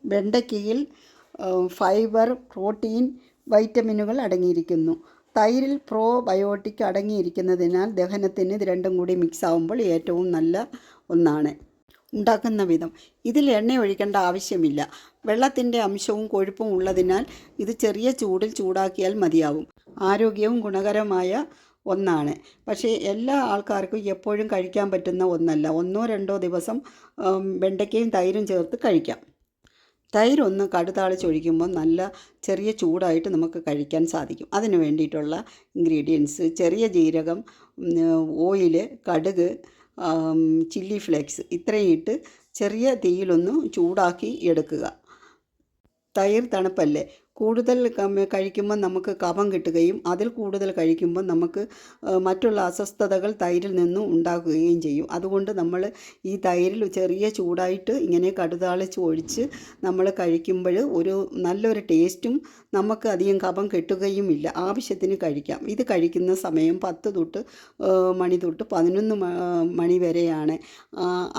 വെണ്ടയ്ക്കയിൽ fibre, protein, വൈറ്റമിനുകൾ അടങ്ങിയിരിക്കുന്നു. തൈരിൽ probiotic അടങ്ങിയിരിക്കുന്നതിനാൽ ദഹനത്തിന് ഇത് രണ്ടും കൂടി മിക്സ് ആകുമ്പോൾ ഏറ്റവും നല്ല ഒന്നാണ്. ഉണ്ടാക്കുന്ന വിധം: ഇതിൽ എണ്ണ ഒഴിക്കേണ്ട ആവശ്യമില്ല. വെള്ളത്തിൻ്റെ അംശവും കൊഴുപ്പും ഉള്ളതിനാൽ ഇത് ചെറിയ ചൂടിൽ ചൂടാക്കിയാൽ മതിയാവും. ആരോഗ്യവും ഗുണകരമായ ഒന്നാണ്. പക്ഷേ എല്ലാ ആൾക്കാർക്കും എപ്പോഴും കഴിക്കാൻ പറ്റുന്ന ഒന്നല്ല. 1-2 ദിവസം വെണ്ടയ്ക്കയും തൈരും ചേർത്ത് കഴിക്കാം. തൈരൊന്ന് കടുതാളിച്ചൊഴിക്കുമ്പോൾ നല്ല ചെറിയ ചൂടായിട്ട് നമുക്ക് കഴിക്കാൻ സാധിക്കും. അതിന് വേണ്ടിയിട്ടുള്ള ഇൻഗ്രീഡിയൻസ്: ചെറിയ ജീരകം, ഓയിൽ, കടുക്, ചില്ലി ഫ്ലേക്സ് ഇത്രയും ഇട്ട് ചെറിയ തീയിലൊന്ന് ചൂടാക്കി എടുക്കുക. തൈർ തണുപ്പല്ലേ, കൂടുതൽ കഴിക്കുമ്പോൾ നമുക്ക് കഫം കിട്ടുകയും അതിൽ കൂടുതൽ കഴിക്കുമ്പോൾ നമുക്ക് മറ്റുള്ള അസ്വസ്ഥതകൾ തൈരിൽ നിന്നും ഉണ്ടാകുകയും ചെയ്യും. അതുകൊണ്ട് നമ്മൾ ഈ തൈരിൽ ചെറിയ ചൂടായിട്ട് ഇങ്ങനെ കടുതാളിച്ച് ഒഴിച്ച് നമ്മൾ കഴിക്കുമ്പോൾ ഒരു നല്ലൊരു ടേസ്റ്റും നമുക്ക് അധികം കഫം കെട്ടുകയും ഇല്ല. ആവശ്യത്തിന് കഴിക്കാം. ഇത് കഴിക്കുന്ന സമയം 10 മണി തൊട്ട് 11 മണി വരെയാണ്.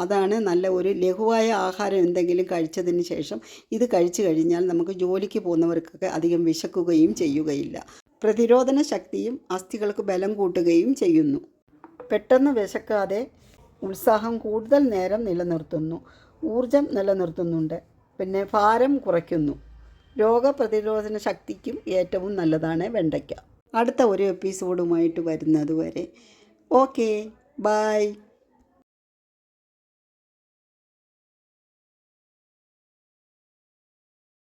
അതാണ് നല്ല ഒരു ലഘുവായ ആഹാരം എന്തെങ്കിലും കഴിച്ചതിന് ശേഷം ഇത് കഴിച്ചു കഴിഞ്ഞാൽ നമുക്ക് ജോലിക്ക് പോകുന്നവർക്ക് അധികം വിശക്കുകയും ചെയ്യുകയില്ല. പ്രതിരോധന ശക്തിയും അസ്ഥികൾക്ക് ബലം കൂട്ടുകയും ചെയ്യുന്നു. പെട്ടെന്ന് വിശക്കാതെ ഉത്സാഹം കൂടുതൽ നേരം നിലനിർത്തുന്നു. ഊർജം നിലനിർത്തുന്നുണ്ട്. പിന്നെ ഭാരം കുറയ്ക്കുന്നു. രോഗപ്രതിരോധന ശക്തിക്കും ഏറ്റവും നല്ലതാണ് വെണ്ടയ്ക്ക. അടുത്ത ഒരു എപ്പിസോഡുമായിട്ട് വരുന്നത് വരെ ഓക്കെ, ബൈ.